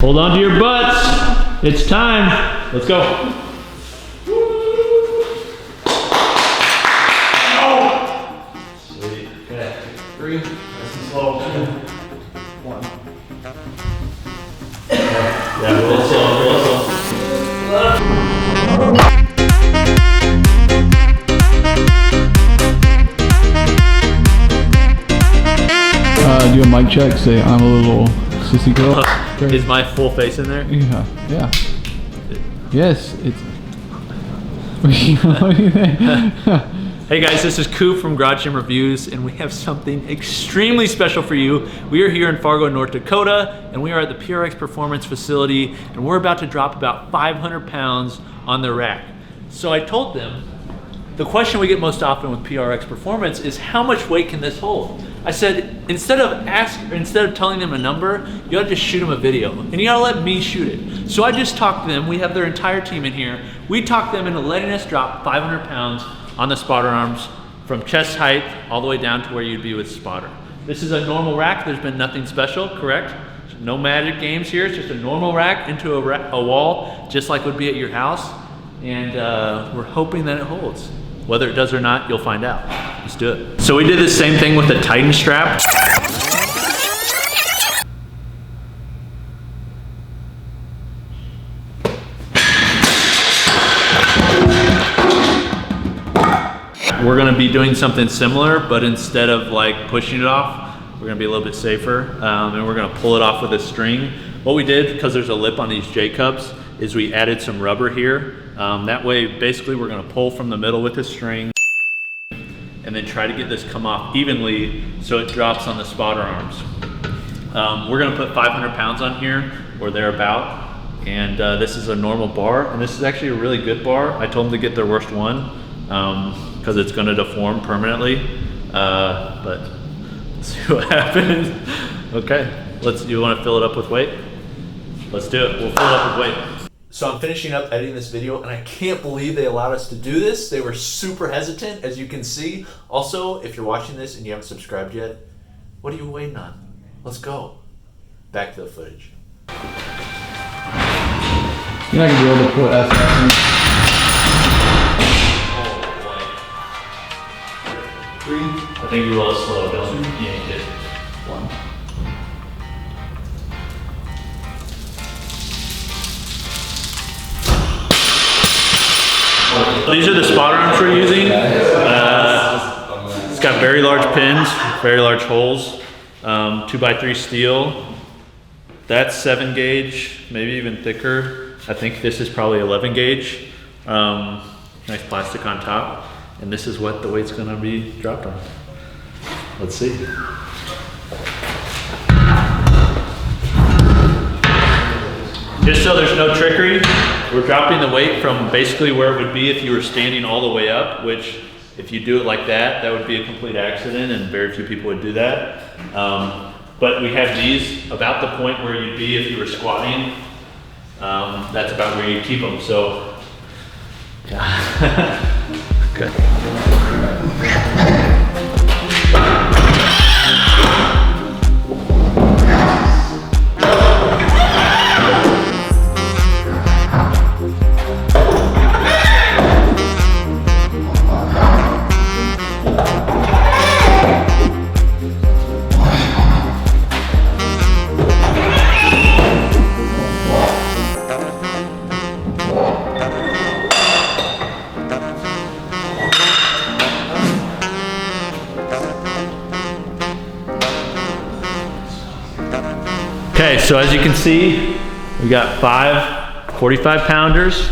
Hold on to your butts. It's time. Let's go. Oh! Sweet. Okay. 3. Nice and slow. 2. 1. Yeah, real slow, real slow. Do a mic check. Say I'm a little sissy girl. Is my full face in there? Yeah. Yeah. Yes. It's. What do you think? Hey guys, this is Coop from Garage Gym Reviews, and we have something extremely special for you. We are here in Fargo, North Dakota, and we are at the PRx Performance facility, and we're about to drop about 500 pounds on the rack. So I told them, the question we get most often with PRx Performance is how much weight can this hold? I said, instead of telling them a number, you gotta just shoot them a video, and you gotta let me shoot it. So I just talked to them. We have their entire team in here. We talked them into letting us drop 500 pounds on the spotter arms from chest height all the way down to where you'd be with spotter. This is a normal rack. There's been nothing special, correct? No magic games here. It's just a normal rack into a wall, just like would be at your house. And we're hoping that it holds. Whether it does or not, you'll find out. Let's do it. So we did the same thing with the Titan strap. We're gonna be doing something similar, but instead of like pushing it off, we're gonna be a little bit safer, and we're gonna pull it off with a string. What we did, because there's a lip on these J-cups, is we added some rubber here. That way, basically, we're gonna pull from the middle with the string and then try to get this come off evenly so it drops on the spotter arms. We're gonna put 500 pounds on here, or thereabout, and this is a normal bar, and this is actually a really good bar. I told them to get their worst one, because it's gonna deform permanently, but let's see what happens. Okay, you wanna fill it up with weight? Let's do it, we'll fill it up with weight. So I'm finishing up editing this video, and I can't believe they allowed us to do this. They were super hesitant, as you can see. Also, if you're watching this and you haven't subscribed yet, what are you waiting on? Let's go. Back to the footage. You're not gonna be able to put S in. Oh boy. 3. I think you're a little slow, don't you? Yeah, you did. 1. These are the spotter arms we're using. It's got very large pins, very large holes, 2x3 steel. That's 7 gauge, maybe even thicker. I think this is probably 11 gauge. Nice plastic on top. And this is what the weight's gonna be dropped on. Let's see. Just so there's no trickery, we're dropping the weight from basically where it would be if you were standing all the way up, which if you do it like that, that would be a complete accident, and very few people would do that. But we have these about the point where you'd be if you were squatting. That's about where you keep them, so. Yeah. Good. Okay, so as you can see, we got 5 45 pounders.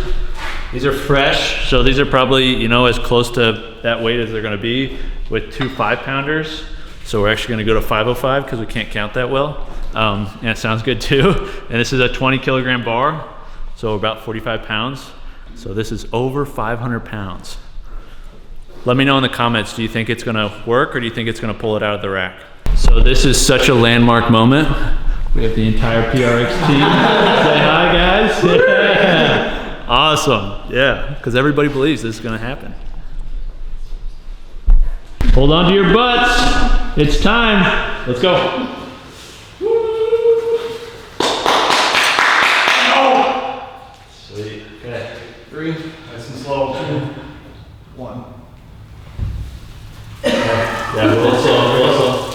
These are fresh, so these are probably, as close to that weight as they're gonna be with 2 5-pounders. So we're actually gonna go to 505 because we can't count that well. And it sounds good too. And this is a 20 kilogram bar, so about 45 pounds. So this is over 500 pounds. Let me know in the comments, do you think it's gonna work, or do you think it's gonna pull it out of the rack? So this is such a landmark moment. We have the entire PRx team. Say hi, guys. Yeah. Awesome. Yeah, because everybody believes this is going to happen. Hold on to your butts. It's time. Let's go. 3, nice and slow. 2, 1. Yeah, real slow, real slow.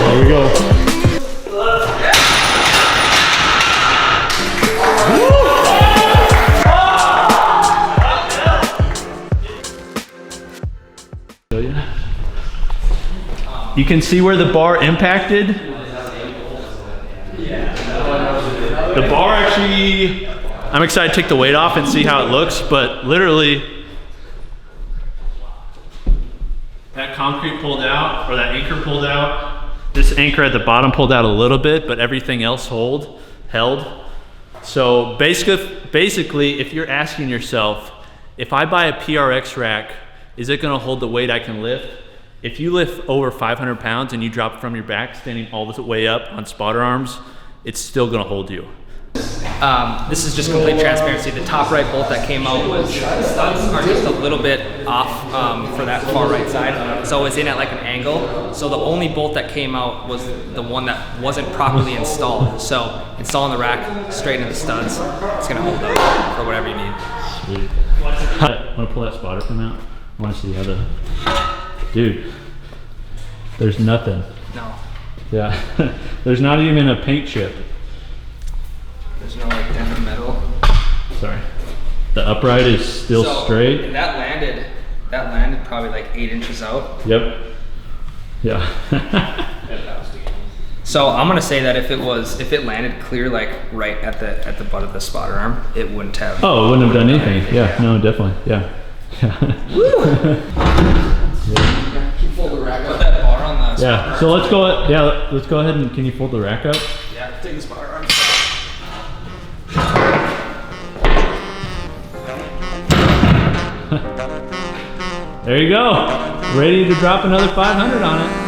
There we go. You can see where the bar impacted. The bar actually, I'm excited to take the weight off and see how it looks, but literally that concrete pulled out, or that anchor pulled out. This anchor at the bottom pulled out a little bit, but everything else held. So basically, if you're asking yourself, if I buy a PRx rack, is it gonna hold the weight I can lift? If you lift over 500 pounds and you drop it from your back, standing all the way up on spotter arms, it's still gonna hold you. This is just complete transparency. The top right bolt that came out was, studs are just a little bit off for that far right side. So it's in at like an angle. So the only bolt that came out was the one that wasn't properly installed. So installing the rack straight into the studs, it's gonna hold up for whatever you need. Sweet. Wanna pull that spotter from out? I wanna see how the, dude, there's nothing. No. Yeah, there's not even a paint chip. There's no like dent in the metal. Sorry. The upright is still straight. That landed probably like 8 inches out. Yep. Yeah. So I'm gonna say that if it landed clear like right at the butt of the spotter arm, it wouldn't have. Oh, it wouldn't have done anything. Yeah, no, definitely. Yeah. Woo! Can you fold the rack Put up? that bar on the. Yeah. So let's go. Yeah, let's go ahead and can you fold the rack up? Yeah. Take the spotter arm. There you go. Ready to drop another 500 on it.